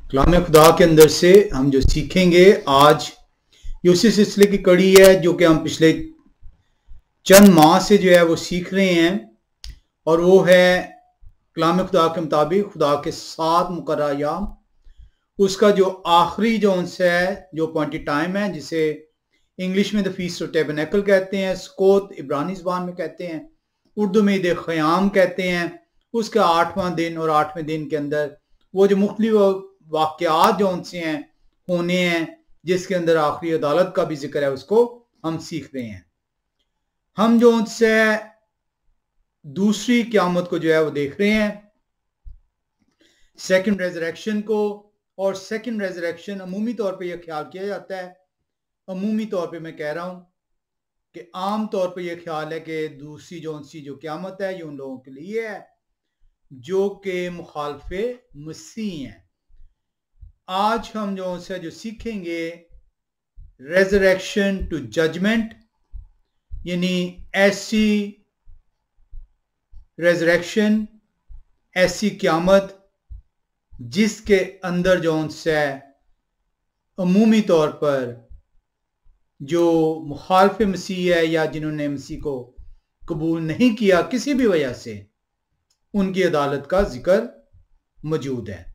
कलाम खुदा के अंदर से हम जो सीखेंगे आज, ये उसी सिलसिले की कड़ी है जो कि हम पिछले चंद माह से जो है वो सीख रहे हैं, और वो है कलाम खुदा के मुताबिक खुदा के 7 मुकर्रर अय्याम, उसका जो आखिरी जो उनसे है, जो अपॉइंटेड टाइम है, जिसे इंग्लिश में द फीस्ट ऑफ टैबरनेकल कहते हैं, स्कोत इब्रानी ज़बान में कहते हैं, उर्दू में ईद ख़याम कहते हैं। उसका 8वां दिन और 8वें दिन के अंदर वो जो मुख्तलिफ वाक़यात जो उनसे हैं होने हैं, जिसके अंदर आखिरी अदालत का भी जिक्र है, उसको हम सीख रहे हैं। हम जो उनसे दूसरी क़यामत को जो है वो देख रहे हैं, सेकंड रेजरेक्शन को। और सेकंड रेजरेक्शन अमूमी तौर पे यह ख्याल किया जाता है, अमूमी तौर पे मैं कह रहा हूं कि आम तौर पे यह ख्याल है कि दूसरी जो क़यामत है ये उन लोगों के लिए है जो कि मुखालफे मसीह हैं। आज हम जो सीखेंगे रेजरेक्शन टू जजमेंट, यानी ऐसी रेजरेक्शन, ऐसी क़यामत जिसके अंदर जो उनसे अमूमी तौर पर जो मुखालफ मसीह है या जिन्होंने मसीह को कबूल नहीं किया किसी भी वजह से, उनकी अदालत का जिक्र मौजूद है।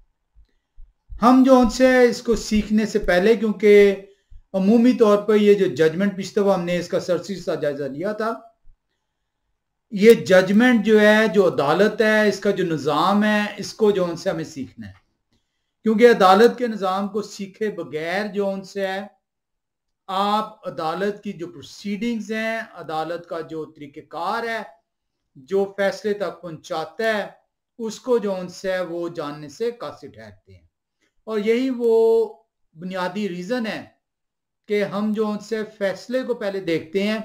हम जो उनसे इसको सीखने से पहले, क्योंकि अमूमी तौर पर ये जो जजमेंट पिछले दफा हमने इसका सरसरी सा जायजा लिया था, ये जजमेंट जो है, जो अदालत है, इसका जो निज़ाम है, इसको जो उनसे हमें सीखना है। क्योंकि अदालत के निज़ाम को सीखे बगैर जो उनसे है, आप अदालत की जो प्रोसीडिंग्स हैं, अदालत का जो तरीक़ेकार है, जो फैसले तक पहुंचाता है, उसको जो उनसे है वो जानने से कासिर ठहरते हैं। और यही वो बुनियादी रीज़न है कि हम जो उनसे फैसले को पहले देखते हैं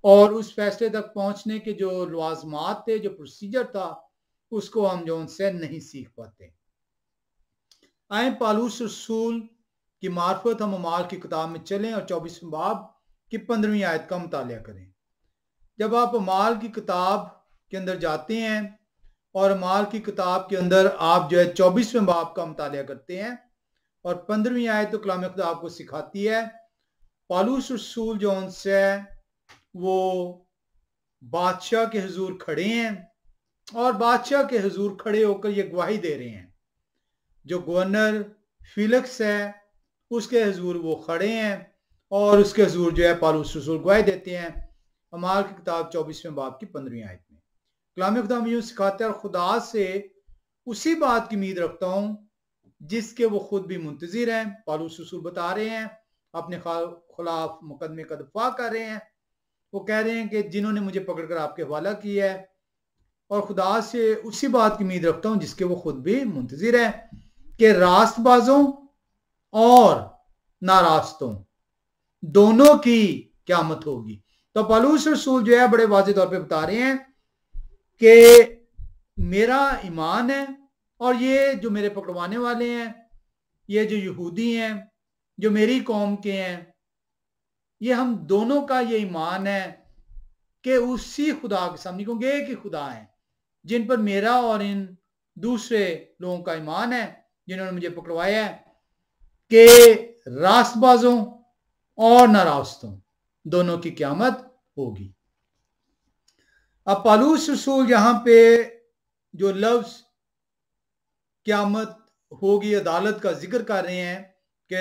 और उस फैसले तक पहुंचने के जो लवाज़मात थे, जो प्रोसीजर था, उसको हम जो उनसे नहीं सीख पाते। आए पालूस रसूल की मार्फत हम अमाल की किताब में चलें और 24वें बाब की 15वीं आयत का मुतालिया करें। जब आप अमाल की किताब के अंदर जाते हैं और अमाल की किताब के अंदर आप जो है 24वें बाब का मुतालिया करते हैं और 15वीं आयत तो कलाम खुदा आपको सिखाती है, पालूस रसूल जो उनसे वो बादशाह के हुजूर खड़े हैं और बादशाह के हुजूर खड़े होकर ये गवाही दे रहे हैं। जो गवर्नर फिलिक्स है उसके हुजूर वो खड़े हैं और उसके हुजूर जो है पालूस रसूल गवाही देते हैं। अमाल की किताब 24वें बाब की 15वीं आयत में कलाम खुदा में यूं सिखाता है, और खुदा से उसी बात की उम्मीद रखता हूं जिसके वो खुद भी मुंतजिर हैं। पालूस रसूल बता रहे हैं, अपने खिलाफ मुकदमे का दफा कर रहे हैं। वो कह रहे हैं कि जिन्होंने मुझे पकड़कर आपके हवाला किया है, और खुदा से उसी बात की उम्मीद रखता हूं जिसके वो खुद भी मुंतजिर है कि रास्तबाजों और नारास्तों दोनों की क़यामत होगी। तो पालूस रसूल जो है बड़े वाज़ेह तौर पे बता रहे हैं कि मेरा ईमान है, और ये जो मेरे पकड़वाने वाले हैं, ये जो यहूदी हैं, जो मेरी कौम के हैं, ये हम दोनों का ये ईमान है कि उसी खुदा के सामने, क्योंकि एक ही खुदा है जिन पर मेरा और इन दूसरे लोगों का ईमान है जिन्होंने मुझे पकड़वाया है, कि रास्तबाजों और नारास्तों दोनों की क़यामत होगी। अब पालूस रसूल यहां पे जो लफ्ज क़यामत होगी, अदालत का जिक्र कर रहे हैं कि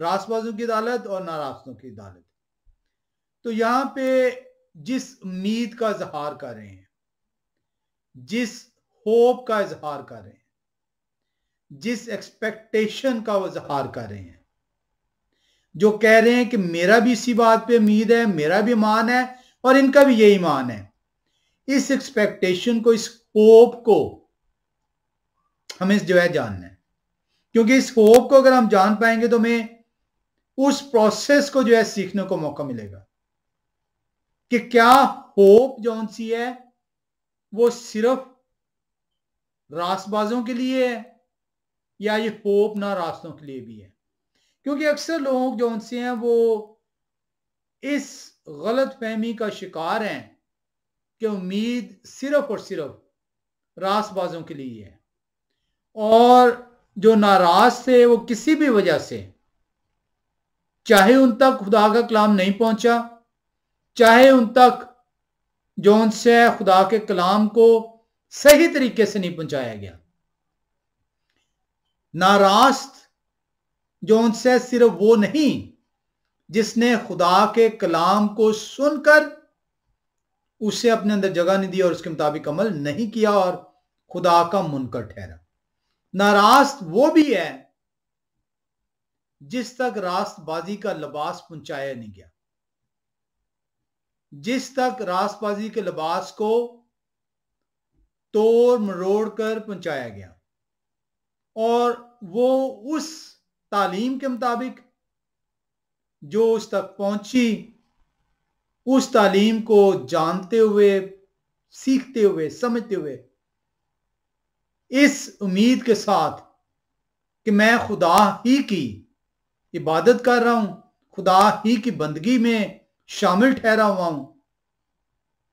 रास्तबाजों की अदालत और नारास्तों की अदालत, तो यहां पे जिस उम्मीद का इजहार कर रहे हैं, जिस होप का इजहार कर रहे हैं, जिस एक्सपेक्टेशन का वो इजहार कर रहे हैं, जो कह रहे हैं कि मेरा भी इसी बात पे उम्मीद है, मेरा भी ईमान है और इनका भी यही ईमान है, इस एक्सपेक्टेशन को, इस होप को हमें जो है जानना है। क्योंकि इस होप को अगर हम जान पाएंगे तो हमें उस प्रोसेस को जो है सीखने को मौका मिलेगा कि क्या होप जो सी है वो सिर्फ रास्तबाजों के लिए है या ये होप ना रास्तों के लिए भी है। क्योंकि अक्सर लोग जो उनसे हैं वो इस गलत फहमी का शिकार हैं कि उम्मीद सिर्फ और सिर्फ रास्तबाजों के लिए है, और जो नाराज थे वो किसी भी वजह से, चाहे उन तक खुदा का कलाम नहीं पहुंचा, चाहे उन तक जो उनसे खुदा के कलाम को सही तरीके से नहीं पहुंचाया गया, नाराज जो उनसे सिर्फ वो नहीं जिसने खुदा के कलाम को सुनकर उसे अपने अंदर जगह नहीं दी और उसके मुताबिक अमल नहीं किया और खुदा का मुनकर ठहरा। नाराज वो भी है जिस तक रास्तबाजी का लिबास पहुंचाया नहीं गया, जिस तक रास्तबाजी के लिबास को तोड़ मरोड़ कर पहुंचाया गया और वो उस तालीम के मुताबिक जो उस तक पहुंची, उस तालीम को जानते हुए, सीखते हुए, समझते हुए, इस उम्मीद के साथ कि मैं खुदा ही की इबादत कर रहा हूं, खुदा ही की बंदगी में शामिल ठहरा हुआ हूं,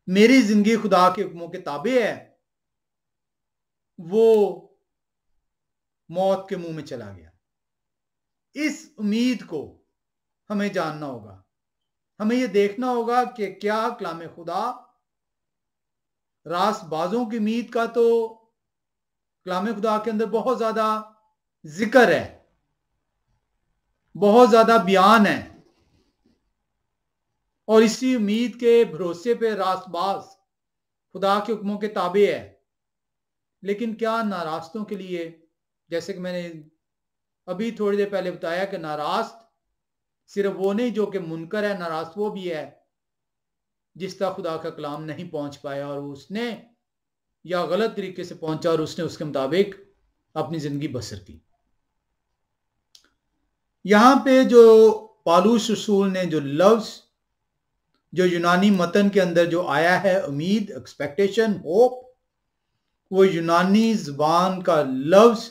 मेरी जिंदगी खुदा के हुक्मों के ताबे है, वो मौत के मुंह में चला गया। इस उम्मीद को हमें जानना होगा, हमें यह देखना होगा कि क्या कलाम खुदा रास्तबाजों की उम्मीद का तो कलाम खुदा के अंदर बहुत ज्यादा जिक्र है, बहुत ज्यादा बयान है, और इसी उम्मीद के भरोसे पे रास्तबाज खुदा के हुक्मों के ताबे है। लेकिन क्या नारास्तों के लिए, जैसे कि मैंने अभी थोड़ी देर पहले बताया कि नारास्त सिर्फ वो नहीं जो कि मुनकर है, नारास्त वो भी है जिस तक खुदा का कलाम नहीं पहुंच पाया और उसने या गलत तरीके से पहुंचा और उसने उसके मुताबिक अपनी जिंदगी बसर की। यहां पे जो पौलुस रसूल ने जो लफ्ज जो यूनानी मतन के अंदर जो आया है, उम्मीद, एक्सपेक्टेशन, होप, वो यूनानी जुबान का लफ्ज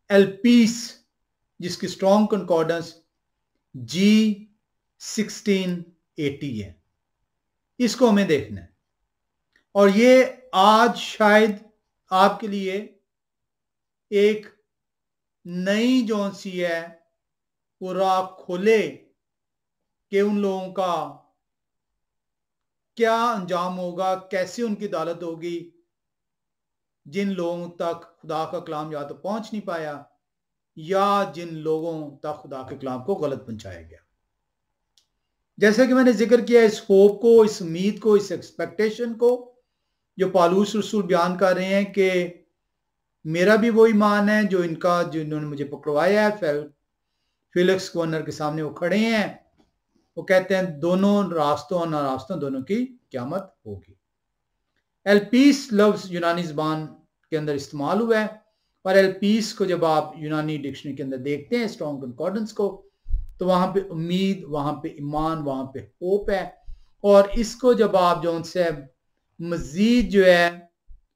एल्पीस, जिसकी स्ट्रॉन्ग कंकॉर्डेंस G1680 है। इसको हमें देखना है और ये आज शायद आपके लिए एक नई जौन सी है वो राह खोले कि उन लोगों का क्या अंजाम होगा, कैसे उनकी अदालत होगी जिन लोगों तक खुदा का कलाम या तो पहुंच नहीं पाया या जिन लोगों तक खुदा के कलाम को गलत पहुंचाया गया। जैसे कि मैंने जिक्र किया, इस होप को, इस उम्मीद को, इस एक्सपेक्टेशन को जो पौलुस रसूल बयान कर रहे हैं कि मेरा भी वो ईमान है जो इनका, जो इन्होंने मुझे पकड़वाया है, फेलिक्स गवर्नर के सामने वो खड़े हैं, वो कहते हैं दोनों रास्तों और नारास्तों दोनों की क़यामत होगी। एल्पीस लफ्ज यूनानी ज़बान के अंदर इस्तेमाल हुआ है और एल्पीस को जब आप यूनानी डिक्शनरी के अंदर देखते हैं, स्ट्रॉन्ग कंकॉर्डेंस को, तो वहां पे उम्मीद, वहां पे ईमान, वहां पे होप है। और इसको जब आप जो उनसे मजीद जो है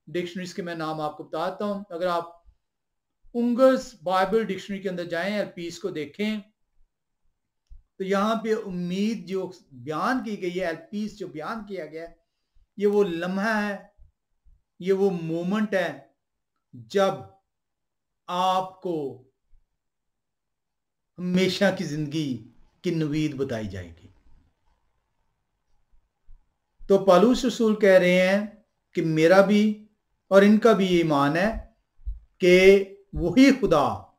डिक्शनरीज के मैं नाम आपको बताता हूं, अगर आप उंगर्स बाइबल डिक्शनरी के अंदर जाएं, एल्पीस को देखें, तो यहां पे उम्मीद जो बयान की गई है, एल्पीस जो बयान किया गया है, ये वो लम्हा है, ये वो मोमेंट है जब आपको हमेशा की जिंदगी की नवीद बताई जाएगी। तो पौलुस रसूल कह रहे हैं कि मेरा भी और इनका भी ये ईमान है कि वही खुदा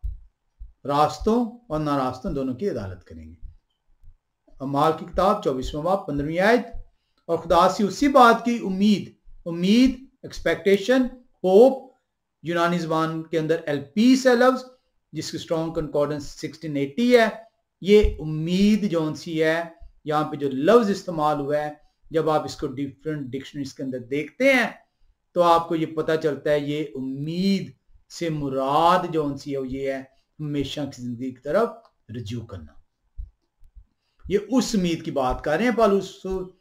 रास्तों और नारास्तों दोनों की अदालत करेंगे। अमाल की किताब 24वां बाब 15वीं आयत। और खुदा से उसी बात की उम्मीद, एक्सपेक्टेशन, होप, यूनानी ज़बान के अंदर एल्पीस है लफ्ज, जिसकी स्ट्रॉन्ग कंकॉर्डेंस 1680 है। ये उम्मीद जौन सी है, यहाँ पे जो लफ्ज इस्तेमाल हुआ है, जब आप इसको डिफरेंट डिक्शनरीज के अंदर देखते हैं तो आपको ये पता चलता है ये उम्मीद से मुराद जौन सी है वो ये है हमेशा की जिंदगी की तरफ रजू करना। ये उस उम्मीद की बात कर रहे हैं पौलुस रसूल,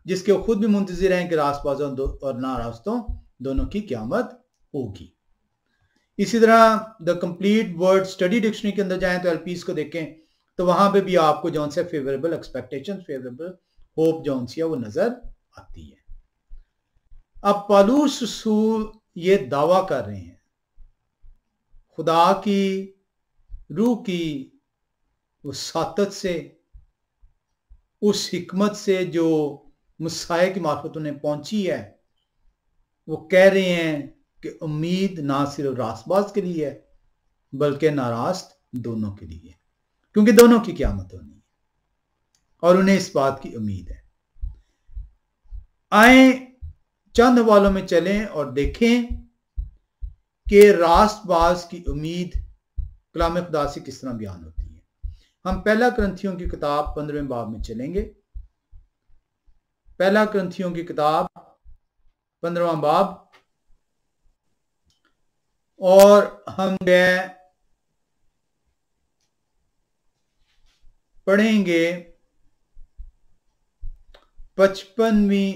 जिसके वो खुद भी मुंतजिर हैं कि रास्तबाजों और नारास्तों दोनों की क़यामत होगी। इसी तरह the complete word study dictionary के अंदर जाएं तो एल्पीस को देखें तो वहां पे भी आपको जौन से फेवरेबल एक्सपेक्टेशन, फेवरेबल होप जौन सी है वो नजर आती है। अब पौलुस रसूल ये दावा कर रहे हैं खुदा की रूह की उस सातत से, उस हिकमत से जो मसाया की मार्फत उन्हें पहुंची है, वो कह रहे हैं कि उम्मीद ना सिर्फ रास्तबाज के लिए है बल्कि नारास्त दोनों के लिए, क्योंकि दोनों की क़यामत होनी है और उन्हें इस बात की उम्मीद है। आए चंद हवालों में चलें और देखें कि रास्तबाज की उम्मीद कलाम खुदा से किस तरह बयान होती है। हम पहला कुरिन्थियों की किताब 15वें बाब में चलेंगे। पहला कुरिन्थियों की किताब 15वां बाब, और हम पढ़ेंगे 55वीं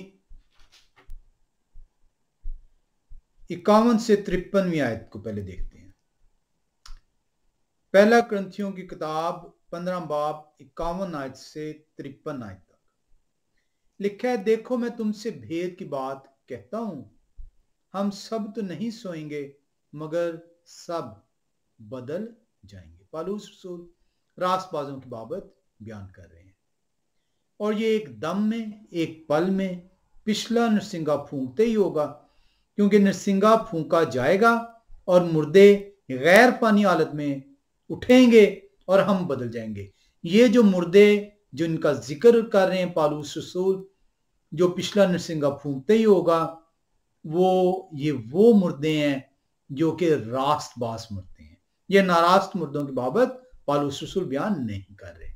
51 से 53वीं आयत को पहले देखते हैं। पहला कुरिन्थियों की किताब 15 बाब 51 आयत से 53 आयत तक लिखा है, देखो मैं तुमसे भेद की बात कहता हूं, हम सब तो नहीं सोएंगे मगर सब बदल जाएंगे। पौलुस रसूल रास्तबाजों की बाबत बयान कर रहे हैं, और ये एक दम में, एक पल में, पिछला नरसिंगा फूंकते ही होगा, क्योंकि नरसिंगा फूंका जाएगा और मुर्दे गैर फानी हालत में उठेंगे और हम बदल जाएंगे। ये जो मुर्दे जो इनका जिक्र कर रहे हैं पौलुस रसूल, जो पिछला नरसिंगा फूंकते ही होगा, वो मुर्दे हैं जो कि रास्तबाज मुर्दे हैं। ये नारास्त मुर्दों की बाबत पौलुस रसूल बयान नहीं कर रहे।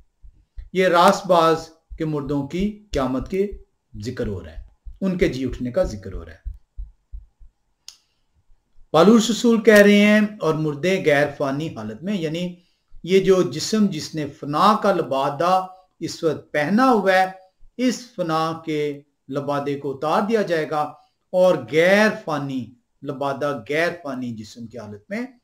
ये रास्तबाज के मुर्दों की क़यामत के जिक्र हो रहा है, उनके जी उठने का जिक्र हो रहा है। पौलुस रसूल कह रहे हैं और मुर्दे गैर फानी हालत में, यानी ये जो जिस्म जिसने फना का लबादा इस वक्त पहना हुआ है, इस फना के लबादे को उतार दिया जाएगा और गैर फानी लबादा, गैर फानी जिस्म की हालत में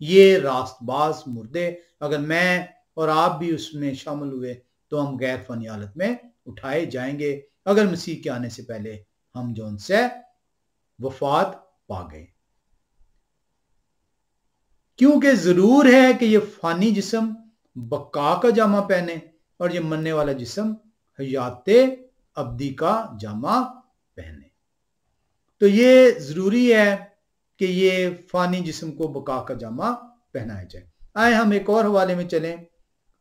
ये रास्तबाज मुर्दे, अगर मैं और आप भी उसमें शामिल हुए तो हम गैर फानी हालत में उठाए जाएंगे, अगर मसीह के आने से पहले हम जो उनसे वफात पा गए। क्योंकि जरूर है कि ये फानी जिस्म बका का जामा पहने और ये मरने वाला जिस्म हयाते अब्दी का जामा पहने। तो ये जरूरी है कि ये फानी जिस्म को बका का जामा पहनाया जाए। आए हम एक और हवाले में चलें,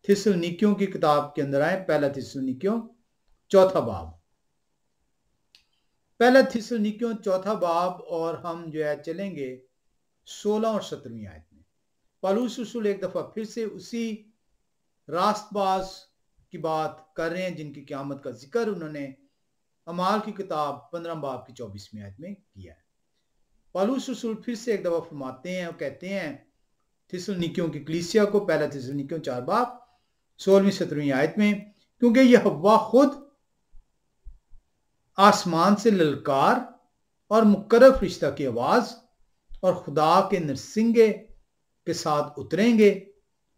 थिस्सलुनीकियों की किताब के अंदर आए, पहला थिस्सलुनीकियों चौथा बाब, पहला थिस्सलुनीकियों चौथा बाब, और हम जो है चलेंगे 16 और 17वीं आयत में। पौलुस रसूल एक दफा फिर से उसी रास्तबाज की बात कर रहे हैं जिनकी क़यामत का जिक्र उन्होंने अमाल की किताब 15 बाब की 24वीं आयत में किया है। पौलुस रसूल फिर से एक दफा फरमाते हैं और कहते हैं थिस्सलुनीकियों की कलीसिया को, पहला थिस्सलुनीकियों 4 बाब 16वीं 17वीं आयत में, क्योंकि यहोवा खुद आसमान से ललकार और मुकर्रर फरिश्ता की आवाज और खुदा के नरसिंगे के साथ उतरेंगे,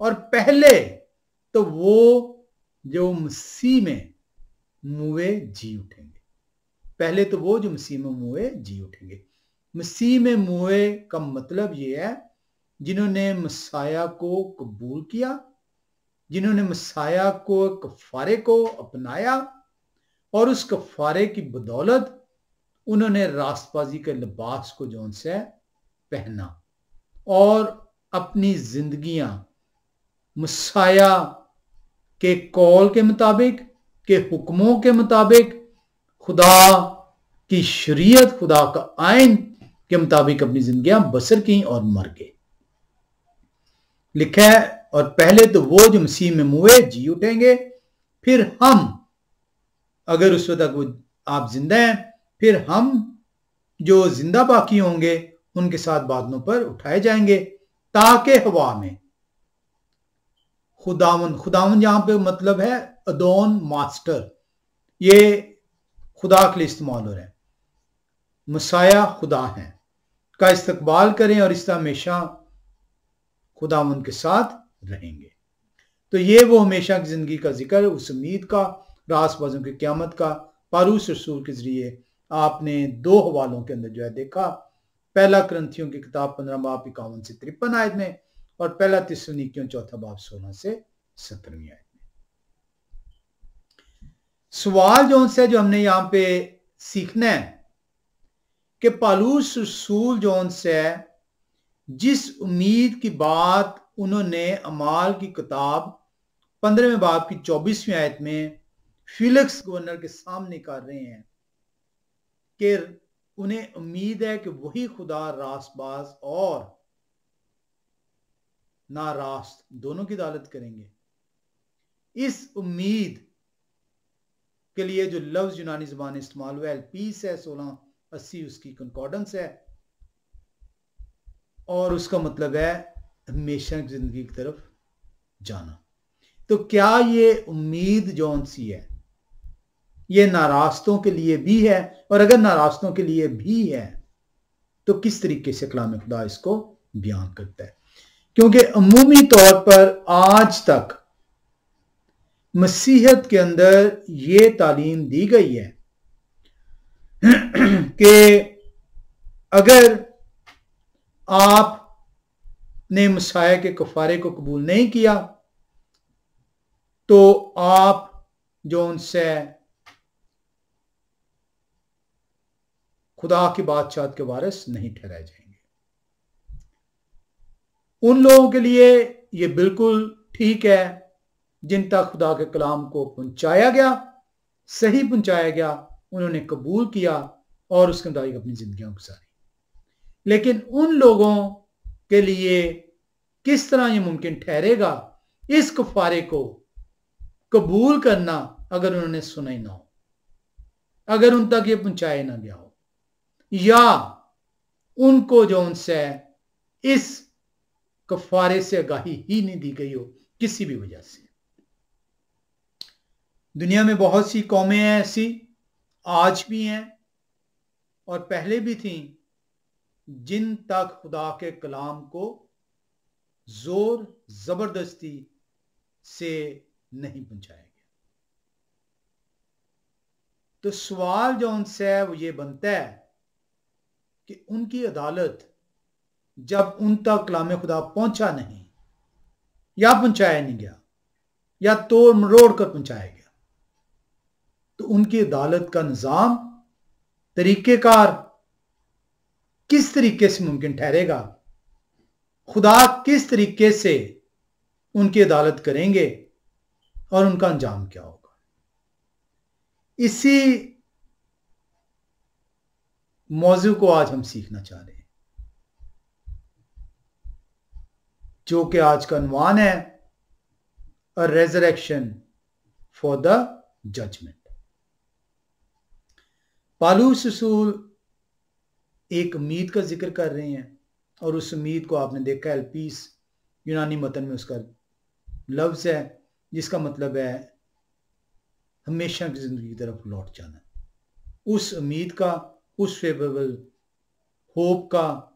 और पहले तो वो जो मसीह में मुए जी उठेंगे। पहले तो वो जो मसीह में मुए जी उठेंगे। मसीह में मुए का मतलब ये है जिन्होंने मसाया को कबूल किया, जिन्होंने मसाया को कफारे को अपनाया और उस कफारे की बदौलत उन्होंने रास्तबाजी के लिबास को जो उनसे पहना और अपनी जिंदगियां मसाया के कौल के मुताबिक, के हुक्मों के मुताबिक, खुदा की शरीयत, खुदा का आइन के मुताबिक अपनी जिंदगियां बसर की और मर गए। लिखा है, और पहले तो वो जो मसीह में मुए जी उठेंगे, फिर हम, अगर उस वक्त तक आप जिंदा हैं, फिर हम जो जिंदा बाकी होंगे उनके साथ बादलों पर उठाए जाएंगे, ताकि हवा में खुदावन यहां पे मतलब है अदोन मास्टर, ये खुदा के लिए इस्तेमाल हो रहा है, मसाया खुदा है का इस्तकबाल करें और इस तरह हमेशा खुदावन के साथ रहेंगे। तो ये वो हमेशा की जिंदगी का जिक्र, उस उम्मीद का, रास्तबाजों की क़यामत का पौलुस रसूल के जरिए आपने दो हवालों के अंदर जो है देखा पहला करंथियों की किताब 15 बाब 51 से 53 आयत में, और पहला थिस्सलुनीकियों 4 बाब 16 से 17वीं आयत में। सवाल जो हमने यहां पे सीखना है कि पौलुस रसूल जोन से जिस उम्मीद की बात उन्होंने अमाल की किताब 15वें बाब की 24वीं आयत में फिलिक्स गवर्नर के सामने कर रहे हैं कि उन्हें उम्मीद है कि वही खुदा रास्तबाज और नारास्त दोनों की अदालत करेंगे। इस उम्मीद के लिए जो लफ्ज यूनानी ज़बान इस्तेमाल हुआ है पीस है 1680 उसकी कंकॉर्डेंस है, और उसका मतलब है हमेशा की जिंदगी की तरफ जाना। तो क्या ये उम्मीद जौन सी है ये नारास्तों के लिए भी है, और अगर नारास्तों के लिए भी है तो किस तरीके से कलाम खुदा इसको बयान करता है? क्योंकि अमूमी तौर पर आज तक मसीहत के अंदर ये तालीम दी गई है कि अगर आपने मसाया के कफारे को कबूल नहीं किया तो आप जो उनसे खुदा की बादशाहत के वारिस नहीं ठहराए जाएंगे। उन लोगों के लिए यह बिल्कुल ठीक है जिन तक खुदा के कलाम को पहुंचाया गया, सही पहुंचाया गया, उन्होंने कबूल किया और उसके मुताबिक अपनी जिंदगियां गुजारी। लेकिन उन लोगों के लिए किस तरह यह मुमकिन ठहरेगा इस कफारे को कबूल करना अगर उन्होंने सुना ही ना हो, अगर उन तक ये पहुंचाया ना गया हो, या उनको जो उनसे इस कफारे से आगाही ही नहीं दी गई हो किसी भी वजह से। दुनिया में बहुत सी कौमें हैं ऐसी, आज भी हैं और पहले भी थीं, जिन तक खुदा के कलाम को जोर जबरदस्ती से नहीं पहुंचाया गया। तो सवाल जो उनसे है वो ये बनता है कि उनकी अदालत जब उन तक कलाम खुदा पहुंचा नहीं या पहुंचाया नहीं गया या तोड़ मरोड़ कर पहुंचाया गया, तो उनकी अदालत का निजाम तरीकेकार किस तरीके से मुमकिन ठहरेगा? खुदा किस तरीके से उनकी अदालत करेंगे और उनका अंजाम क्या होगा? इसी मौजू को आज हम सीखना चाह रहे हैं, जो कि आज का उन्वान है अ रेजरेक्शन फॉर द जजमेंट। पौलुस रसूल एक उम्मीद का जिक्र कर रहे हैं और उस उम्मीद को आपने देखा है एल्पीस यूनानी मतन में उसका लफ्ज है जिसका मतलब है हमेशा की जिंदगी की तरफ लौट जाना। उस उम्मीद का, उस फेवरेबल होप का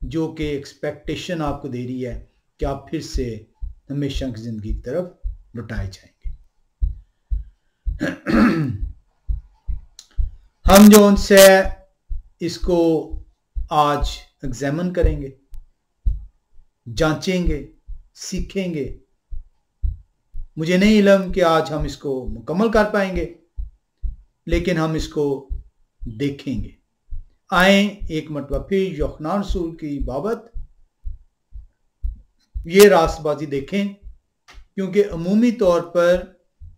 जो कि एक्सपेक्टेशन आपको दे रही है कि आप फिर से हमेशा की जिंदगी की तरफ लौटाए जाएंगे। हम जो उनसे इसको आज एग्जामिन करेंगे, जांचेंगे, सीखेंगे। मुझे नहीं इल्म कि आज हम इसको मुकम्मल कर पाएंगे, लेकिन हम इसको देखेंगे। आए एक मरतबा फिर यूहन्ना रसूल की बाबत ये रास्तबाजी देखें, क्योंकि अमूमी तौर पर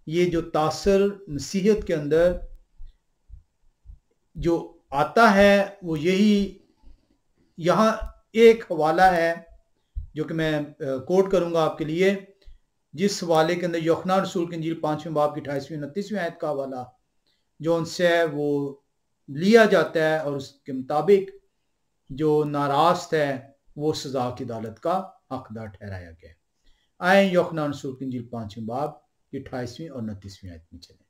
ये जो तासर मसीहत के अंदर जो आता है वो यही। यहाँ एक हवाला है जो कि मैं कोट करूंगा आपके लिए, जिस हवाले के अंदर यूहन्ना रसूल की इंजील 5वें बाब की 28वीं 29वीं आयत का हवाला जो उनसे है वो लिया जाता है, और उसके मुताबिक जो नारास्त है वो सजा की अदालत का हकदार ठहराया गया। आए यूहन्ना रसूल की इंजील 5वें बाब की 28वीं और 29वीं आयत में चले।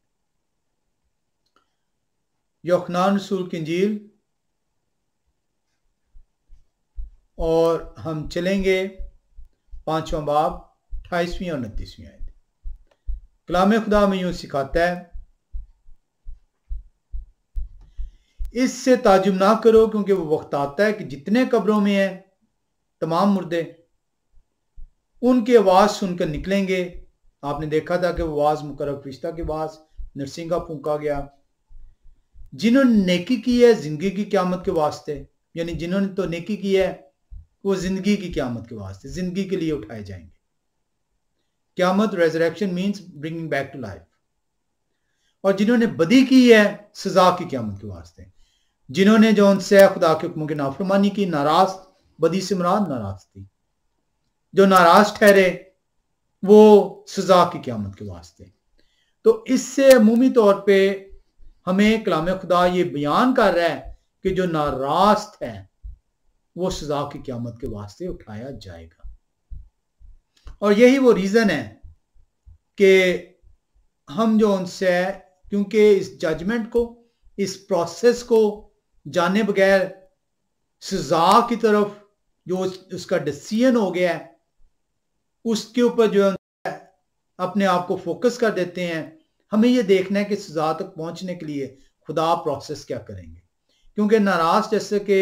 यूहन्ना रसूल की इंजील, और हम चलेंगे 5वां बाब 28वीं और 29वीं आयत। कलाम खुदा में यूं सिखाता है, इससे ताजुब ना करो, क्योंकि वो वक्त आता है कि जितने कब्रों में हैं तमाम मुर्दे उनकी आवाज सुनकर निकलेंगे। आपने देखा था कि वो आवाज मुकर्रब फरिश्ता की आवाज, नरसिंगा फूंका गया। जिन्होंने नेकी की है जिंदगी की क़यामत के वास्ते, यानी जिन्होंने तो नेकी की है वो जिंदगी की क़यामत के वास्ते, जिंदगी के लिए उठाए जाएंगे। क़यामत, resurrection means bringing back to life. और जिन्होंने बदी की है सजा की क़यामत के वास्ते, जिन्होंने जो उनसे खुदा के हुक्मों की नाफरमानी की, नाराज, बदी से मुराद नाराज थी, जो नाराज ठहरे वो सजा की क़यामत के वास्ते। तो इससे अमूमी तौर पे हमें कलाम खुदा ये बयान कर रहा है कि जो नाराज है वो सजा की क़यामत के वास्ते उठाया जाएगा। और यही वो रीजन है कि हम जो उनसे, क्योंकि इस जजमेंट को, इस प्रोसेस को जाने बगैर सजा की तरफ जो उसका डिसीजन हो गया है उसके ऊपर जो अपने आप को फोकस कर देते हैं। हमें यह देखना है कि सजा तक पहुंचने के लिए खुदा प्रोसेस क्या करेंगे, क्योंकि नाराज जैसे कि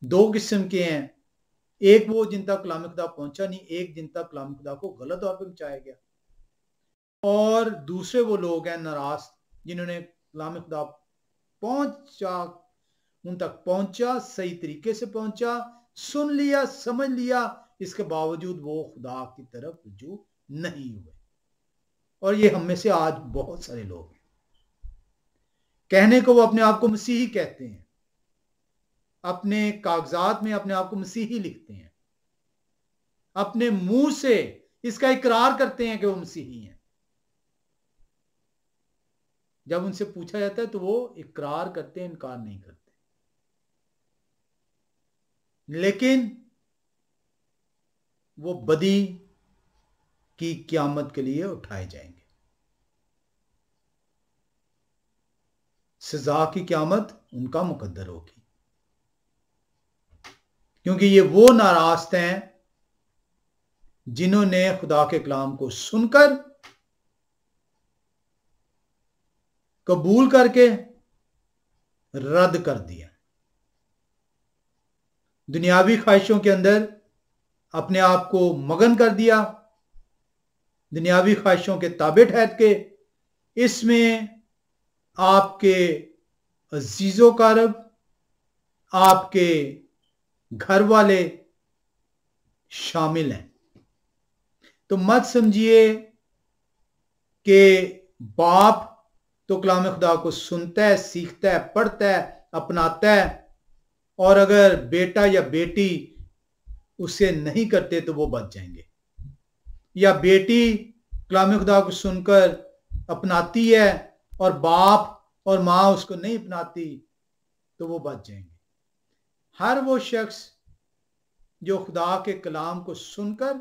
दो किस्म के हैं, एक वो जिन तक कलाम खुदा पहुंचा नहीं, एक जिन तक कलाम खुदा को गलत तौर पर पहुंचाया गया, और दूसरे वो लोग हैं नाराज जिन्होंने कलाम खुदा पहुंचा, उन तक पहुंचा, सही तरीके से पहुंचा, सुन लिया, समझ लिया, इसके बावजूद वो खुदा की तरफ रुजू नहीं हुए। और ये हम में से आज बहुत सारे लोग हैं। कहने को वो अपने आप को मसीही कहते हैं, अपने कागजात में अपने आप को मसीही लिखते हैं, अपने मुंह से इसका इकरार करते हैं कि वो मसीही हैं। जब उनसे पूछा जाता है तो वो इकरार करते हैं, इनकार नहीं करते। लेकिन वो बदी की क़यामत के लिए उठाए जाएंगे। सजा की क़यामत उनका मुकद्दर होगी, क्योंकि ये वो नाराज हैं जिन्होंने खुदा के कलाम को सुनकर, कबूल करके रद्द कर दिया, दुनियावी ख्वाहिशों के अंदर अपने आप को मगन कर दिया, दुनियावी ख्वाहिशों के ताबे ठहर के इसमें आपके अजीजो कारब, आपके घर वाले शामिल हैं। तो मत समझिए कि बाप तो कलाम खुदा को सुनता है, सीखता है, पढ़ता है, अपनाता है, और अगर बेटा या बेटी उसे नहीं करते तो वो बच जाएंगे, या बेटी कलाम खुदा को सुनकर अपनाती है और बाप और मां उसको नहीं अपनाती तो वो बच जाएंगे। हर वो शख्स जो खुदा के कलाम को सुनकर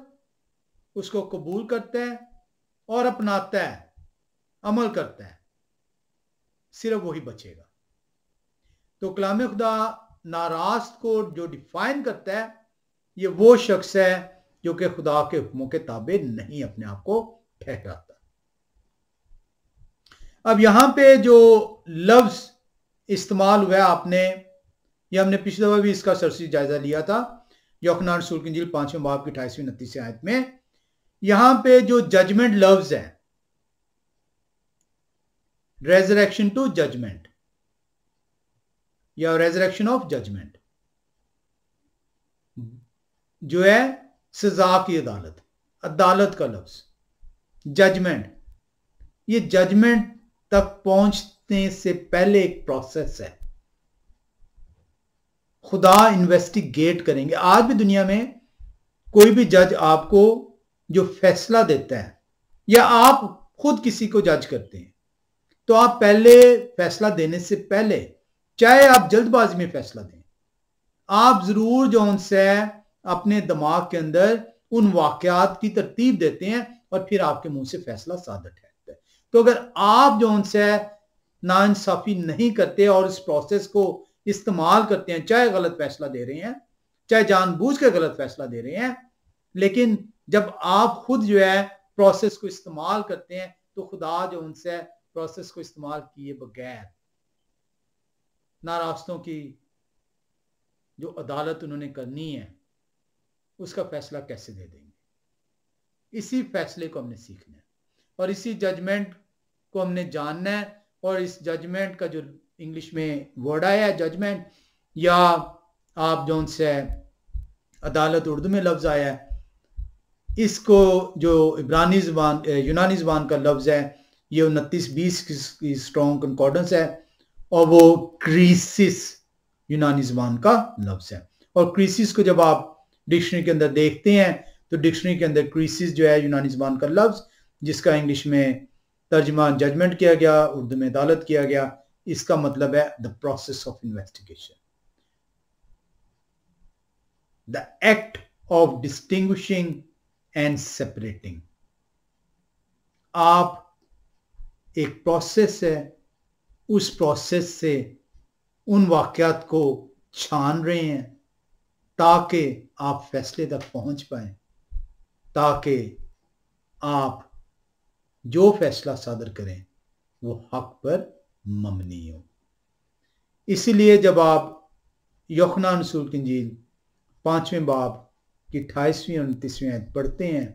उसको कबूल करता है और अपनाता है, अमल करता है, सिर्फ वही बचेगा। तो कलाम खुदा नाराज को जो डिफाइन करता है, ये वो शख्स है जो कि खुदा के हुक्मों के ताबे नहीं अपने आप को ठहराता। अब यहां पे जो लफ्ज इस्तेमाल हुआ है, आपने, ये हमने पिछले दफा भी इसका सरसरी जायजा लिया था, यूहन्ना रसूल की इंजील 5वें बाब की 28वीं 29वीं आयत में, यहां पे जो जजमेंट लफ्ज है, रेजरेक्शन टू जजमेंट या रेजरेक्शन ऑफ जजमेंट, जो है सजा की अदालत, अदालत का लफ्ज जजमेंट। ये जजमेंट तक पहुंचने से पहले एक प्रोसेस है। खुदा इन्वेस्टिगेट करेंगे। आज भी दुनिया में कोई भी जज आपको जो फैसला देता है, या आप खुद किसी को जज करते हैं, तो आप पहले फैसला देने से पहले, चाहे आप जल्दबाजी में फैसला दें, आप जरूर जो उनसे अपने दिमाग के अंदर उन वाकयात की तरतीब देते हैं और फिर आपके मुंह से फैसला सादर ठहरता है। तो अगर आप जो उनसे नाइंसाफी नहीं करते और इस प्रोसेस को इस्तेमाल करते हैं, चाहे गलत फैसला दे रहे हैं, चाहे जानबूझ के गलत फैसला दे रहे हैं, लेकिन जब आप खुद जो है प्रोसेस को इस्तेमाल करते हैं तो खुदा जो उनसे प्रोसेस को इस्तेमाल किए बगैर नारास्तों की जो अदालत उन्होंने करनी है उसका फैसला कैसे दे देंगे। इसी फैसले को हमने सीखना है और इसी जजमेंट को हमने जानना है। और इस जजमेंट का जो इंग्लिश में वर्ड आया है जजमेंट, या आप जो उनसे अदालत उर्दू में लफ्ज आया है, इसको जो इब्रानी ज़बान यूनानी ज़बान का लफ्ज है ये 29-20 की स्ट्रॉन्ग कंकॉर्डेंस है और वो क्रीसिस यूनानी ज़बान का लफ्ज है। और क्रीसिस को जब आप डिक्शनरी के अंदर देखते हैं तो डिक्शनरी के अंदर क्रीसिस जो है यूनानी ज़बान का लफ्ज जिसका इंग्लिश में तर्जमा जजमेंट किया गया, उर्दू में अदालत किया गया, इसका मतलब है the process of investigation, the act of distinguishing and separating. आप एक प्रोसेस है, उस प्रोसेस से उन वाकयात को छान रहे हैं ताकि आप फैसले तक पहुंच पाए, ताकि आप जो फैसला सादर करें वो हक पर मबनी हो। इसीलिए जब आप यूहन्ना रसूल की इंजील 5वें बाब की 28वीं और 29वीं आयत पढ़ते हैं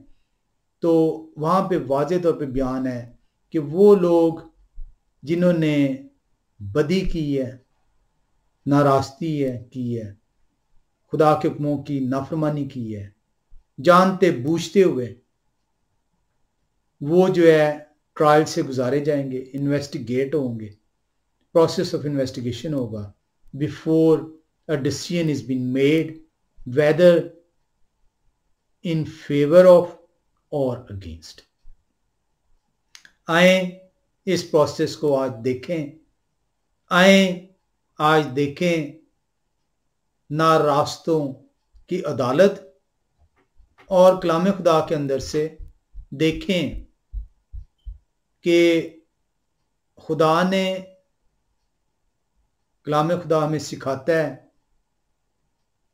तो वहां पे वाज़ेह तौर पे बयान है कि वो लोग जिन्होंने बदी की है, नाराज़गी की है, खुदा के हुक्मों की नाफरमानी की है, जानते बूझते हुए, वो जो है ट्रायल से गुजारे जाएंगे, इन्वेस्टिगेट होंगे, प्रोसेस ऑफ इन्वेस्टिगेशन होगा before a decision is been made whether in favour of और अगेंस्ट। आए इस प्रोसेस को आज देखें, आए आज देखें नारास्तों की अदालत और कलाम खुदा के अंदर से देखें कि खुदा ने कलाम खुदा हमें सिखाता है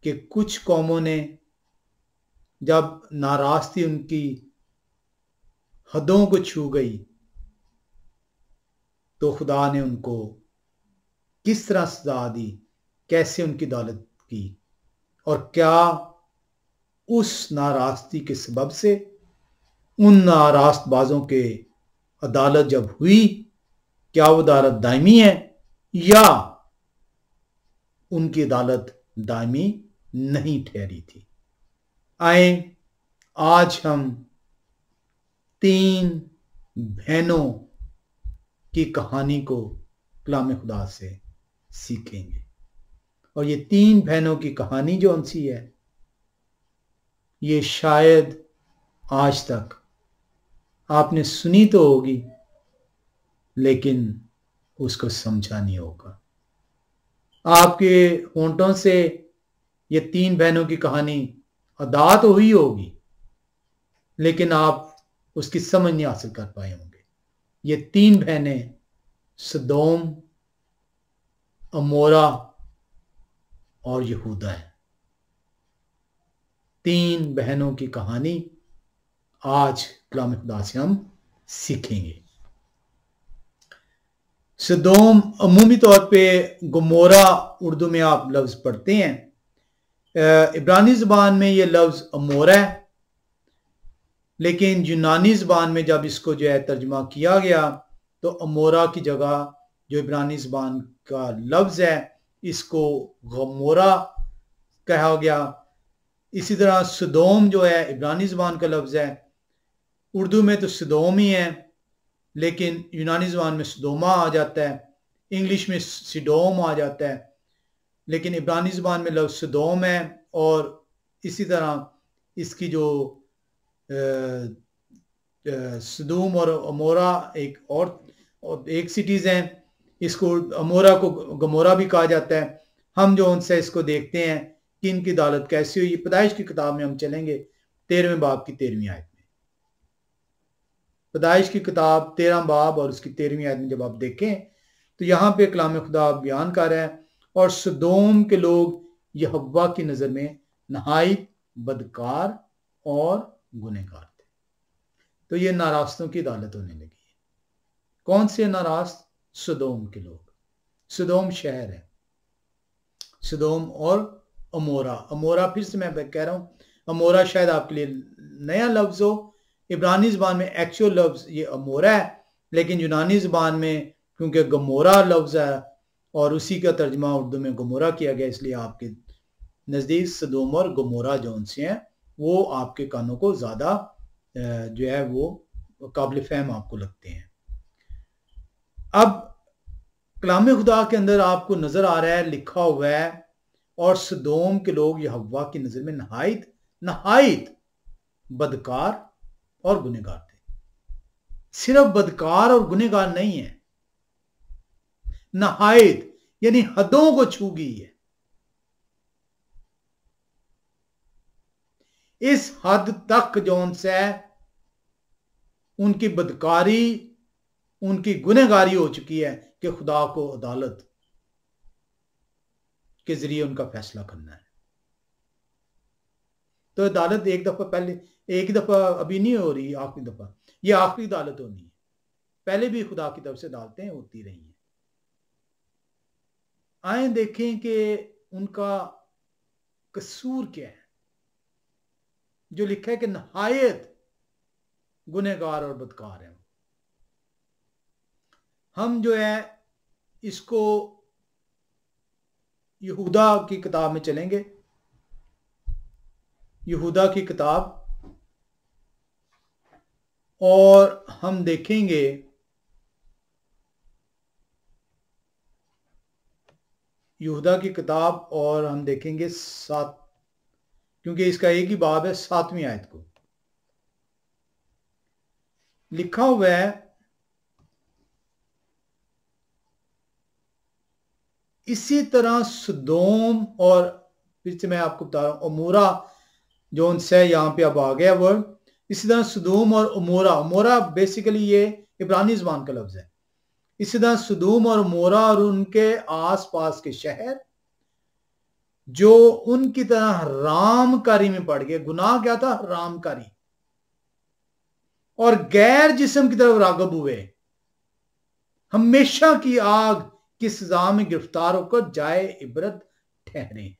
कि कुछ कौमों ने जब नाराज़गी उनकी हदों को छू गई तो खुदा ने उनको किस तरह सजा दी, कैसे उनकी अदालत की, और क्या उस नाराज़गी के सबब से उन नाराज़बाजों के अदालत जब हुई क्या वो अदालत दायमी है या उनकी अदालत दायमी नहीं ठहरी थी। आए आज हम 3 बहनों की कहानी को कलाम खुदा से सीखेंगे और ये 3 बहनों की कहानी जो उनसी है ये शायद आज तक आपने सुनी तो होगी लेकिन उसको समझा नहीं होगा। आपके होंठों से ये 3 बहनों की कहानी अदा तो हुई होगी लेकिन आप उसकी समझ नहीं हासिल कर पाए होंगे। ये 3 बहनें सदोम, अमोरा और यहूदा है। 3 बहनों की कहानी आज कलाम खुदा से हम सीखेंगे। सदोम अमूमी तौर पे गमोरा उर्दू में आप लफ्ज पढ़ते हैं, इब्रानी ज़बान में ये लफ्ज अमोरा है, लेकिन यूनानी ज़बान में जब इसको जो है तर्जमा किया गया तो अमोरा की जगह जो इब्रानी ज़बान का लफ्ज है इसको गमोरा कहा गया। इसी तरह सदोम जो है इब्रानी ज़बान का लफ्ज है, उर्दू में तो सदोम ही है लेकिन यूनानी ज़बान में सदोमा आ जाता है, इंग्लिश में सिडोम आ जाता है, लेकिन इब्रानी ज़बान में लफ्ज़ सदोम है। और इसी तरह इसकी जो सदूम और अमोरा एक सिटीज़ हैं, इसको अमोरा को गमोरा भी कहा जाता है। हम जो उनसे इसको देखते हैं कि इनकी अदालत कैसी हुई, पैदाइश की किताब में हम चलेंगे 13वें बाब की 13वीं आयत में। पैदाइश की किताब 13 बाब और उसकी 13वीं आयत में जब आप देखें तो यहाँ पे कलाम खुदा बयान कर रहा है और सदोम के लोग यहोवा की नज़र में नहायत बदकार और गुनहगार थे। तो ये नारास्तों की अदालत होने लगी है। कौन से नारास्त? सदोम के लोग। सदोम शहर है, सदोम और अमोरा। अमोरा फिर से मैं कह रहा हूं, अमोरा शायद आपके लिए नया लफ्ज हो। इब्रानी ज़बान में एक्चुअल लफ्ज ये अमोरा है, लेकिन यूनानी ज़बान में क्योंकि गमोरा लफ्ज है और उसी का तर्जमा उर्दू में गमोरा किया गया, इसलिए आपके नज़दीक सदोम और गमोरा जौन से हैं वो आपके कानों को ज़्यादा जो है वो काबिल फहम आपको लगते हैं। अब कलाम खुदा के अंदर आपको नजर आ रहा है, लिखा हुआ है, और सदोम के लोग यहोवा की नजर में नहायत नहायत बदकार और गुनहगार थे। सिर्फ बदकार और गुनहगार नहीं है, नहायत यानी हदों को छू गई है। इस हद तक जौन से उनकी बदकारी, उनकी गुनहगारी हो चुकी है कि खुदा को अदालत के जरिए उनका फैसला करना है। तो अदालत एक दफा पहले, एक दफा अभी नहीं हो रही, आखिरी दफा, ये आखिरी अदालत होनी है। पहले भी खुदा की तरफ से अदालतें होती रही हैं। आए देखें कि उनका कसूर क्या है, जो लिखा है कि नहायत गुनहगार और बदकार है। हम जो है इसको यहूदा की किताब में चलेंगे। यहूदा की किताब, और हम देखेंगे यहूदा की किताब, और हम देखेंगे 7, क्योंकि इसका एक ही बाब है, 7वीं आयत को लिखा हुआ है, इसी तरह सदोम, और फिर से मैं आपको बता रहा हूं अमोरा जो उनसे यहां पे अब आ गया वर्ड। इसी तरह सदोम और अमोरा, अमोरा बेसिकली ये इब्रानी ज़बान का लफ्ज है। इसी तरह सदोम और अमोरा और उनके आसपास के शहर जो उनकी तरह रामकारी में पड़ गए। गुनाह क्या था? रामकारी, और गैर जिस्म की तरफ रागब हुए, हमेशा की आग की सजा में गिरफ्तार होकर जाए इबरत ठहरे।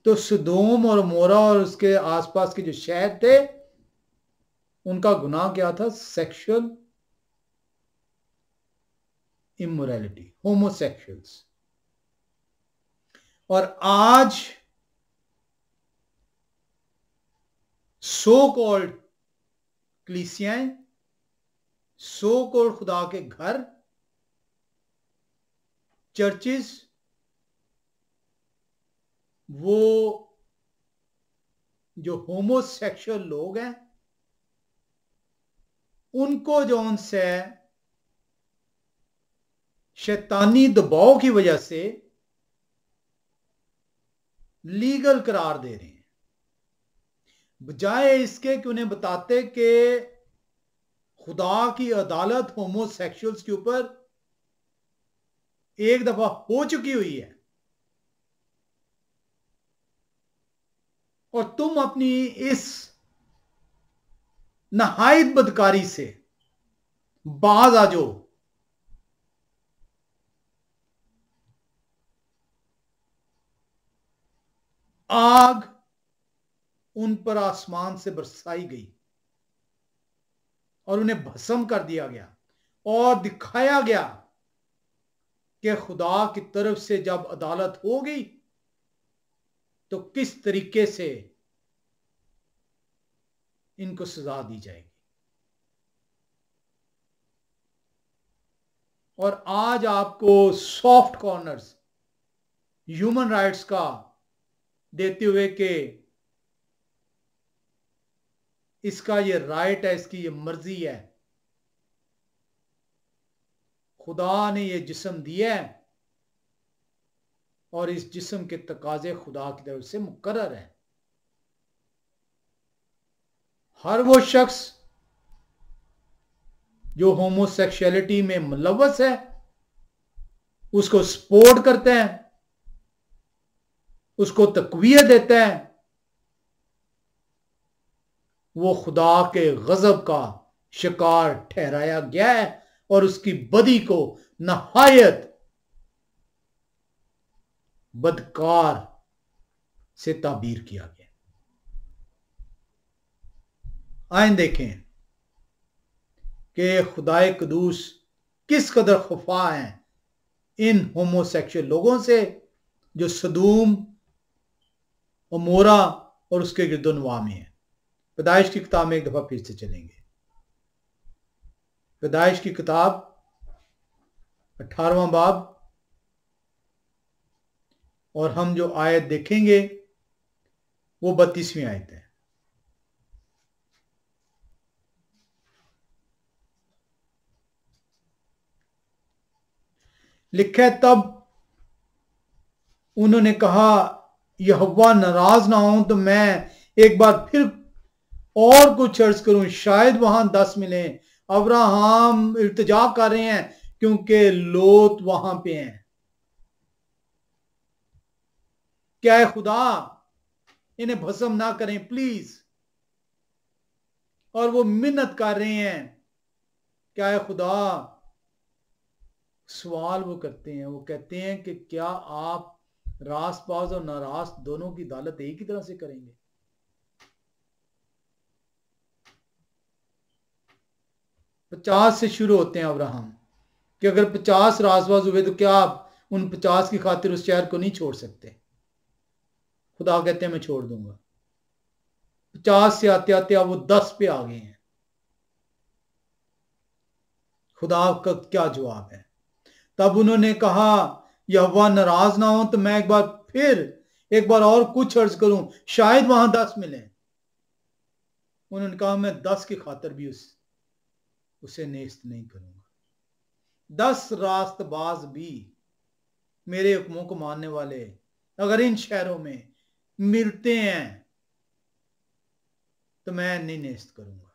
तो सदोम और अमोरा और उसके आसपास के जो शहर थे, उनका गुनाह क्या था? Sexual immorality, homosexuals. और आज सो कॉल्ड कलीसियाएं, सो कॉल्ड खुदा के घर, चर्चेस, वो जो होमोसेक्सुअल लोग हैं उनको जो उनसे शैतानी दबाव की वजह से लीगल करार दे रहे हैं, बजाय इसके कि उन्हें बताते कि खुदा की अदालत होमोसेक्सुअल्स के ऊपर एक दफा हो चुकी हुई है और तुम अपनी इस नहायत बदकारी से बाज आ जाओ। आग उन पर आसमान से बरसाई गई और उन्हें भस्म कर दिया गया और दिखाया गया कि खुदा की तरफ से जब अदालत होगी तो किस तरीके से इनको सजा दी जाएगी। और आज आपको सॉफ्ट कॉर्नर्स ह्यूमन राइट्स का देते हुए कि इसका ये राइट है, इसकी ये मर्जी है, खुदा ने ये जिस्म दिया है और इस जिस्म के तकाजे खुदा की तरफ से मुकर्रर है। हर वो शख्स जो होमोसेक्सुअलिटी में मुलव्वस है उसको सपोर्ट करते हैं, उसको तकवीयत देते हैं, वो खुदा के गजब का शिकार ठहराया गया है और उसकी बदी को नहायत बदकार से ताबीर किया गया। आए देखें कि खुदाए कदूस किस कदर खफा हैं इन होमोसेक्सुअल लोगों से जो सदूम, अमोरा और उसके गिरदोनवा में है। पैदाइश की किताब में एक दफा फिर से चलेंगे। पैदाइश की किताब 18वां बाब, और हम जो आयत देखेंगे वो 32वीं आयत है। लिखा है, तब उन्होंने कहा यहोवा नाराज ना हो तो मैं एक बार फिर और कुछ अर्ज करूं, शायद वहां 10 मिले। अब्राहम इल्तिजा कर रहे हैं क्योंकि लोत वहां पे हैं। क्या है खुदा इन्हें भस्म ना करें प्लीज। और वो मिन्नत कर रहे हैं। क्या है खुदा, सवाल वो करते हैं, वो कहते हैं कि क्या आप रासबाज और नाराज दोनों की अदालत एक ही तरह से करेंगे? पचास से शुरू होते हैं अब्राहम कि अगर 50 रासबाज हुए तो क्या आप उन 50 की खातिर उस शहर को नहीं छोड़ सकते? खुदा कहते हैं मैं छोड़ दूंगा। 50 से आते आते अब वो 10 पे आ गए हैं। खुदा का क्या जवाब है? तब उन्होंने कहा यहोवा नाराज ना हो तो मैं एक बार और कुछ अर्ज करूं, शायद वहां 10 मिले। उन्होंने कहा मैं 10 की खातिर भी उसे नेस्त नहीं करूंगा। 10 रास्तबाज भी मेरे हुक्मों को मानने वाले अगर इन शहरों में मिलते हैं तो मैं नहीं नेस्त करूंगा।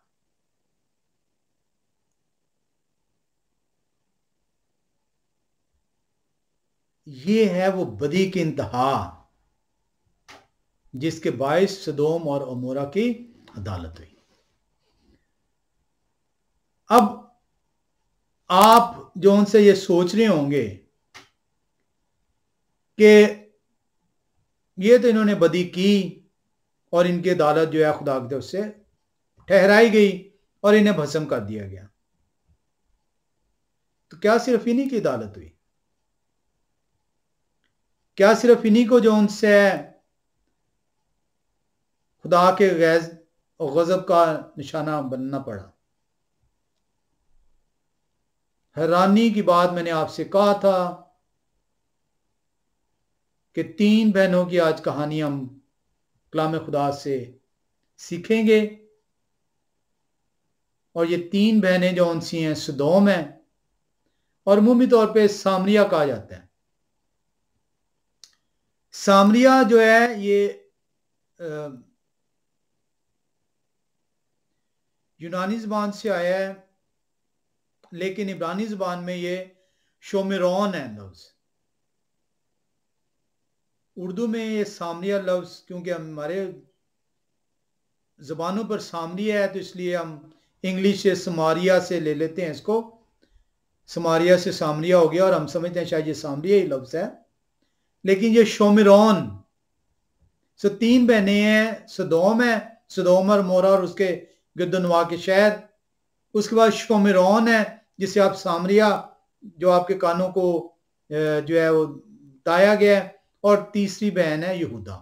ये है वो बदी की इंतहा जिसके बायस सदोम और अमोरा की अदालत हुई। अब आप जो उनसे ये सोच रहे होंगे कि ये तो इन्होंने बदी की और इनकी अदालत जो है खुदा की तरफ से ठहराई गई और इन्हें भस्म कर दिया गया, तो क्या सिर्फ इन्हीं की अदालत हुई? क्या सिर्फ इन्हीं को जो उनसे खुदा के गजब का निशाना बनना पड़ा? हैरानी की बात मैंने आपसे कहा था कि 3 बहनों की आज कहानी हम कलाम खुदा से सीखेंगे, और ये 3 बहनें जो उनसी हैं सदोम है और अमूमी तौर पे सामरिया कहा जाता है। सामरिया जो है ये यूनानी ज़बान से आया है, लेकिन इब्रानी ज़बान में ये शोमेरोन है लफ्ज़। उर्दू में ये सामरिया लफ्ज़ क्योंकि हमारे ज़बानों पर सामरिया है तो इसलिए हम इंग्लिश से समारिया से ले लेते हैं इसको। समारिया से सामरिया हो गया और हम समझते हैं शायद ये सामरिया ही लफ्ज़ है, लेकिन ये शोमेरोन। 3 बहनें हैं, सदोम है, सदोम और मोरा और उसके गिरदोनवा के शहर। उसके बाद शोमेरोन है जिसे आप सामरिया जो आपके कानों को जो है वो बताया गया है, और तीसरी बहन है यहूदा।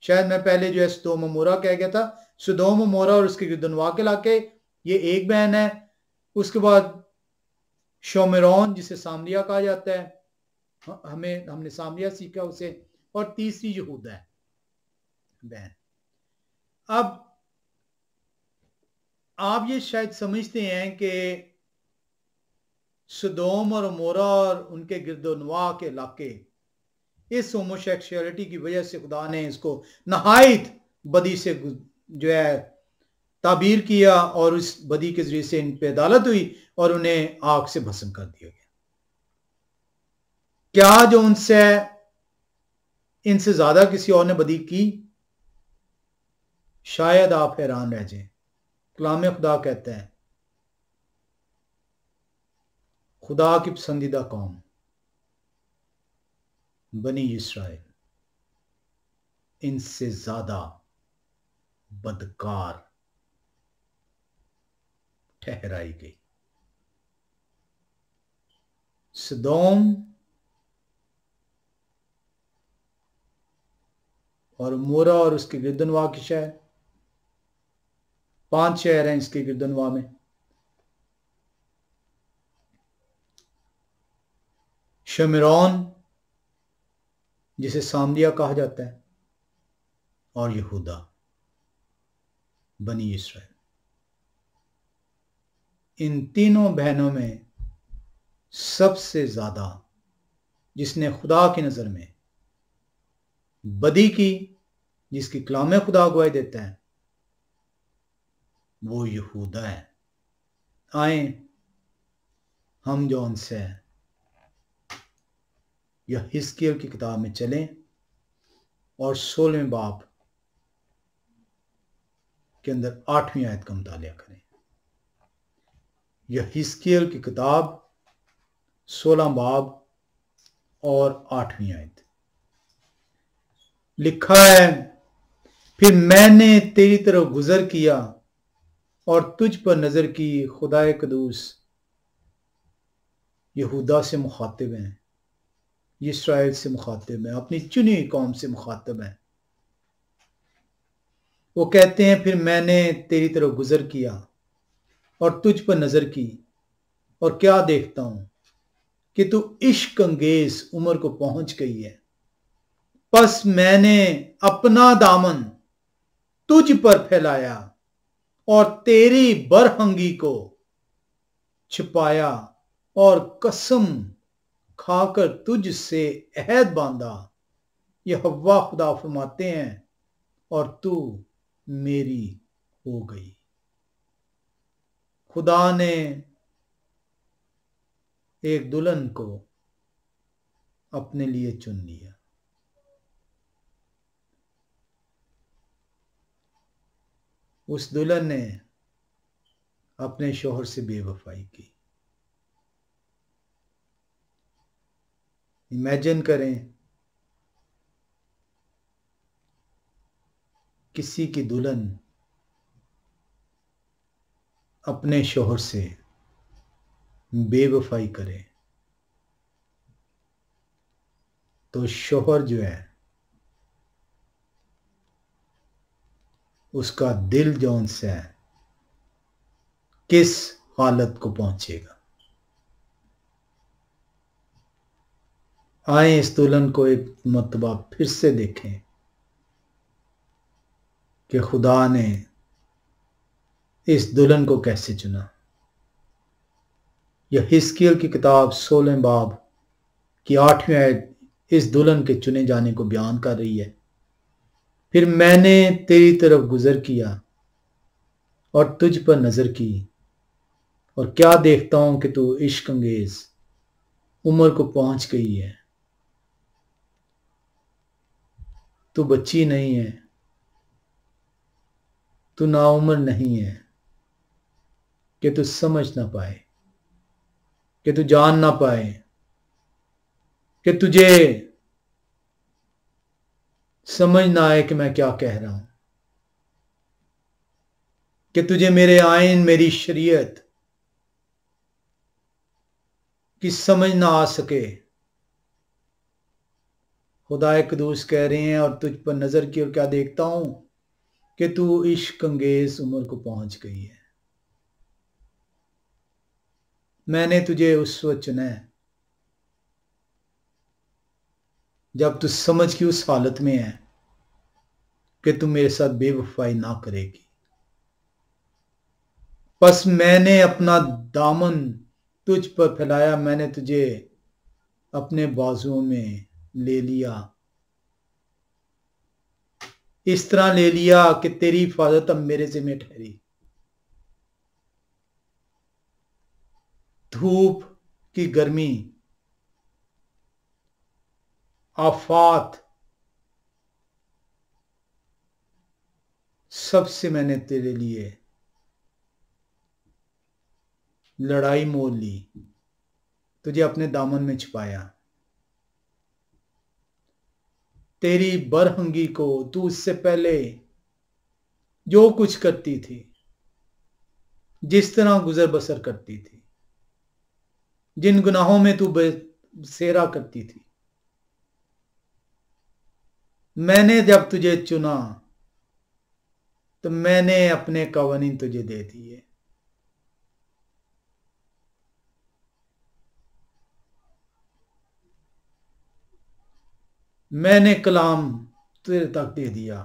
शायद मैं पहले जो है सदोम और मोरा कह गया था। सदोम और मोरा और उसके गिरदोनवा के इलाके, ये एक बहन है। उसके बाद शोमेरोन जिसे सामरिया कहा जाता है, हमने सामरिया सीखा उसे, और तीसरी यहूदा है बहन। अब आप ये शायद समझते हैं कि सदोम और अमोरा और उनके गिरदोनवा के इलाके इस होमोसेक्सुअलिटी की वजह से खुदा ने इसको नहायत बदी से जो है ताबीर किया और उस बदी के जरिए से इन पे अदालत हुई और उन्हें आग से भस्म कर दिया गया। क्या जो उनसे इनसे ज्यादा किसी और ने बदी की? शायद आप हैरान रह जाएं। कलाम खुदा कहता है खुदा की पसंदीदा कौम बनी इस्राइल इनसे ज्यादा बदकार ठहराई गई। सदोम और मोरा और उसके गिरदनवा के शहर, 5 शहर हैं इसके गिरदनवा में। शमिरौन जिसे सामरिया कहा जाता है, और यहूदा बनी इस्राइल। इन तीनों बहनों में सबसे ज्यादा जिसने खुदा की नजर में बदी की, जिसकी कलाम खुदा गवाही देता है, वो यहूदा है। आए हम जो उनसे यह हिस्कियल की किताब में चलें और 16वें बाब के अंदर 8वीं आयत का मुतालिया करें। यह हिस्कियल की किताब 16 बाब और 8वीं आयत। लिखा है, फिर मैंने तेरी तरफ गुजर किया और तुझ पर नजर की। खुदाए कदूस यहूदा से मुखातिब हैं, इस्राइल से मुखातिब हैं, अपनी चुनी हुई कौम से मुखातिब हैं। वो कहते हैं, फिर मैंने तेरी तरफ गुजर किया और तुझ पर नजर की, और क्या देखता हूं कि तू इश्क अंगेज उम्र को पहुंच गई है। बस मैंने अपना दामन तुझ पर फैलाया और तेरी बरहंगी को छिपाया और कसम खाकर तुझ से अहद बांधा। यहोवा खुदा फरमाते हैं, और तू मेरी हो गई। खुदा ने एक दुल्हन को अपने लिए चुन लिया। उस दुल्हन ने अपने शौहर से बेवफाई की। इमेजिन करें, किसी की दुल्हन अपने शौहर से बेवफाई करे तो शौहर जो है उसका दिल जौन से है किस हालत को पहुंचेगा। आए इस दुल्हन को एक मर्तबा फिर से देखें कि खुदा ने इस दुल्हन को कैसे चुना। यह हिस्कियल की किताब 16 बाब की 8वीं आयत इस दुल्हन के चुने जाने को बयान कर रही है। फिर मैंने तेरी तरफ गुजर किया और तुझ पर नजर की, और क्या देखता हूं कि तू इश्क अंगेज उम्र को पहुंच गई है। तू बच्ची नहीं है, तू नाउम्र नहीं है कि तू समझ ना पाए, कि तू जान ना पाए, कि तुझे समझ ना आए कि मैं क्या कह रहा हूं, कि तुझे मेरे आइन, मेरी शरीयत की समझ ना आ सके। खुदाए कदूस कह रहे हैं, और तुझ पर नजर की और क्या देखता हूं कि तू इश्क अंगेज उम्र को पहुंच गई है। मैंने तुझे उस वक्त चुना है जब तू समझ की उस हालत में है कि तू मेरे साथ बेवफाई ना करेगी। बस मैंने अपना दामन तुझ पर फैलाया, मैंने तुझे अपने बाजुओं में ले लिया। इस तरह ले लिया कि तेरी हिफाजत अब मेरे जिम्मे ठहरी। धूप की गर्मी, आफात, सबसे मैंने तेरे लिए लड़ाई मोल ली। तुझे अपने दामन में छुपाया। तेरी बरहंगी को तू इससे पहले जो कुछ करती थी, जिस तरह गुजर बसर करती थी, जिन गुनाहों में तू सेरा करती थी, मैंने जब तुझे चुना तो मैंने अपने कवानीन तुझे दे दिए। मैंने कलाम तेरे तक दे दिया।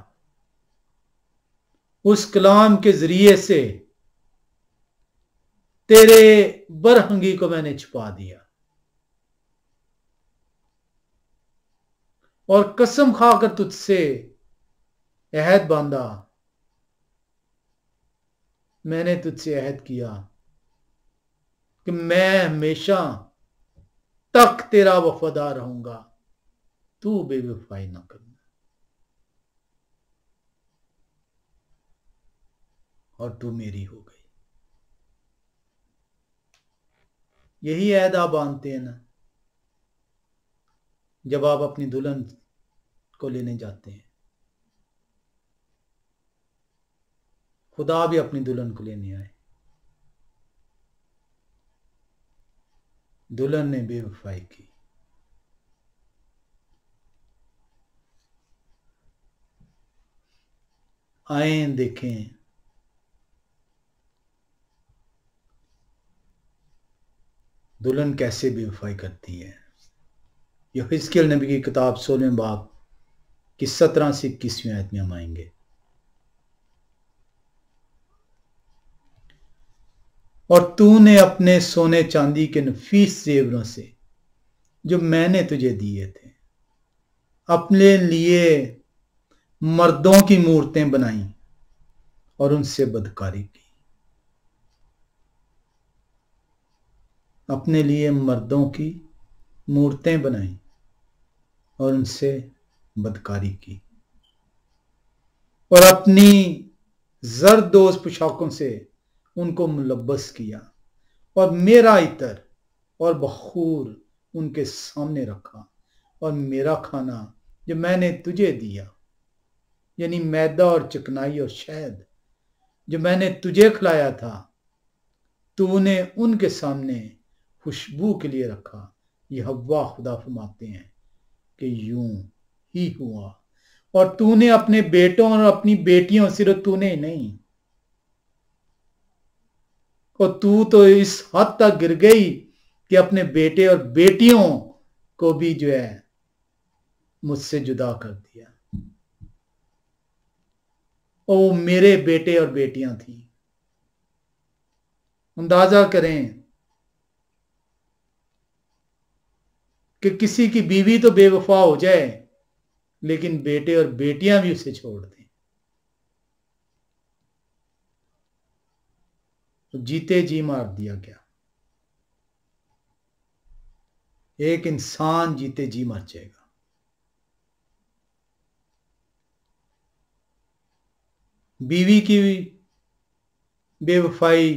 उस कलाम के जरिए से तेरे बरहंगी को मैंने छुपा दिया और कसम खाकर तुझसे अहद बांधा। मैंने तुझसे अहद किया कि मैं हमेशा तक तेरा वफादार रहूंगा, तू बेवफाई ना करना। और तू मेरी हो गई। यही अहद आप बांधते हैं ना जब आप अपनी दुल्हन को लेने जाते हैं। खुदा भी अपनी दुल्हन को लेने आए, दुल्हन ने बेवफाई की। आए देखें दुल्हन कैसे बेवफाई करती है। यहेजकेल नबी की किताब 16वें बाब की 17 से 21वीं आयत में हम आएंगे। और तूने अपने सोने चांदी के नफीस जेवरों से जो मैंने तुझे दिए थे अपने लिए मर्दों की मूर्तें बनाई और उनसे बदकारी की। अपने लिए मर्दों की मूर्तें बनाई और उनसे बदकारी की और अपनी जरदोज पोशाकों से उनको मुलब्बस किया और मेरा इतर और बखूर उनके सामने रखा और मेरा खाना जो मैंने तुझे दिया, यानी मैदा और चिकनाई और शहद जो मैंने तुझे खिलाया था, तूने उनके सामने खुशबू के लिए रखा। यहोवा खुदा फरमाते हैं कि यूं ही हुआ। और तूने अपने बेटों और अपनी बेटियों, सिर्फ तूने नहीं, और तू तो इस हद तक गिर गई कि अपने बेटे और बेटियों को भी जो है मुझसे जुदा कर दिया। और वो मेरे बेटे और बेटियां थी। अंदाजा करें कि किसी की बीवी तो बेवफा हो जाए लेकिन बेटे और बेटियां भी उसे छोड़ दें तो जीते जी मार दिया गया। एक इंसान जीते जी मर जाएगा। बीवी की बेवफाई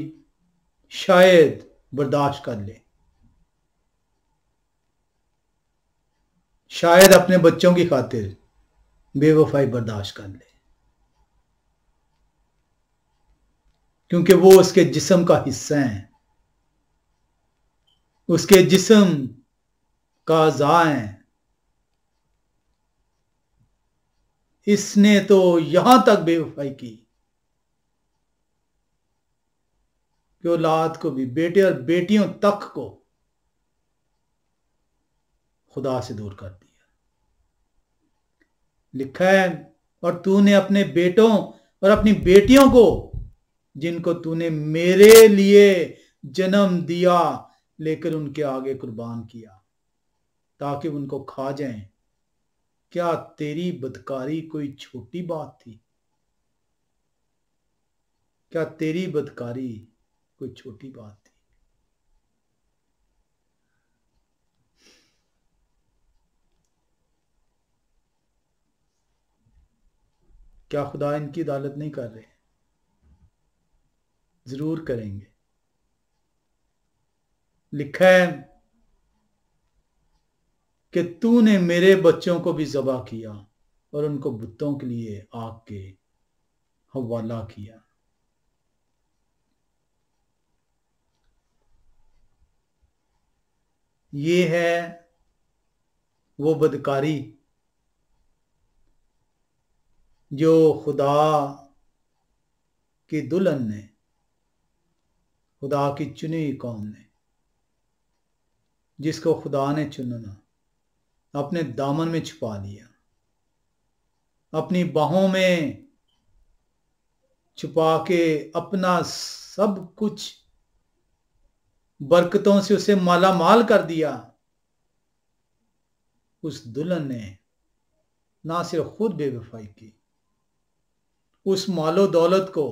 शायद बर्दाश्त कर ले, शायद अपने बच्चों की खातिर बेवफाई बर्दाश्त कर ले, क्योंकि वो उसके जिस्म का हिस्सा है, उसके जिस्म का अज़ा है। इसने तो यहां तक बेवफाई की कि औलाद को भी, बेटे और बेटियों तक को खुदा से दूर कर दिया। लिखा है, और तूने अपने बेटों और अपनी बेटियों को जिनको तूने मेरे लिए जन्म दिया लेकर उनके आगे कुर्बान किया ताकि उनको खा जाएं। क्या तेरी बदकारी कोई छोटी बात थी? क्या तेरी बदकारी कोई छोटी बात थी? क्या खुदा इनकी अदालत नहीं कर रहे? जरूर करेंगे। लिखा है, कि तूने मेरे बच्चों को भी ज़बह किया और उनको बुतों के लिए आग के हवाला किया। ये है वो बदकारी जो खुदा की दुल्हन ने, खुदा की चुनी हुई कौम ने, जिसको खुदा ने चुनना अपने दामन में छुपा लिया, अपनी बाहों में छुपा के अपना सब कुछ बरकतों से उसे माला माल कर दिया। उस दुल्हन ने ना सिर्फ खुद बेवफाई की, उस मालो दौलत को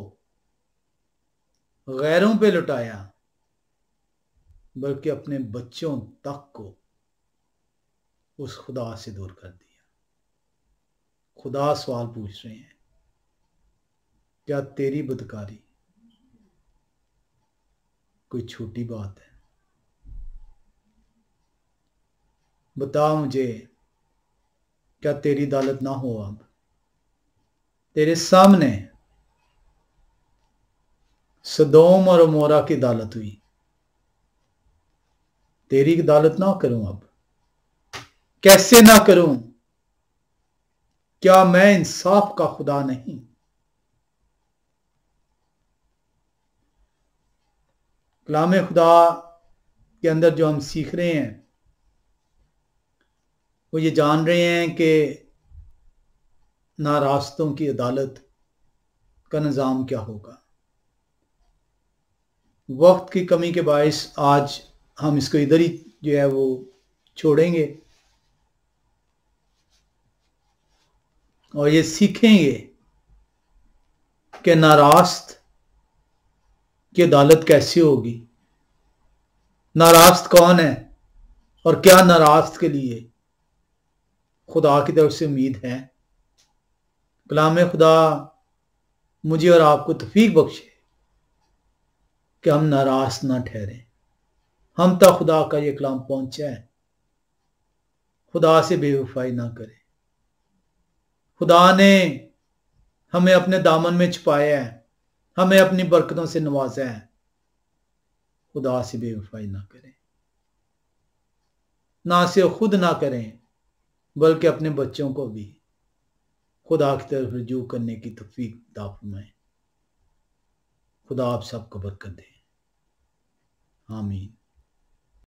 गैरों पे लुटाया, बल्कि अपने बच्चों तक को उस खुदा से दूर कर दिया। खुदा सवाल पूछ रहे हैं, क्या तेरी बदकारी कोई छोटी बात है? बता मुझे, क्या तेरी अदालत ना हो? अब तेरे सामने सदोम और अमोरा की अदालत हुई, तेरी अदालत ना करूं? अब कैसे ना करूं? क्या मैं इंसाफ का खुदा नहीं? कलाम खुदा के अंदर जो हम सीख रहे हैं वो ये जान रहे हैं कि नारास्तों की अदालत का निज़ाम क्या होगा। वक्त की कमी के बायस आज हम इसको इधर ही जो है वो छोड़ेंगे और ये सीखेंगे कि नारास्त की अदालत कैसे होगी, नारास्त कौन है और क्या नारास्त के लिए खुदा की तरफ से उम्मीद है। कलाम खुदा मुझे और आपको तौफीक बख्शे कि हम नाराज ना ठहरें। हम तक खुदा का ये कलाम पहुंचा है, खुदा से बेवफाई ना करें। खुदा ने हमें अपने दामन में छुपाया है, हमें अपनी बरकतों से नवाजा है। खुदा से बेवफाई ना करें, ना सिर्फ खुद ना करें बल्कि अपने बच्चों को भी खुदा की तरफ रुजू करने की तौफीक अता फरमाए। खुदा आप सबको बरकत दे। आमीन।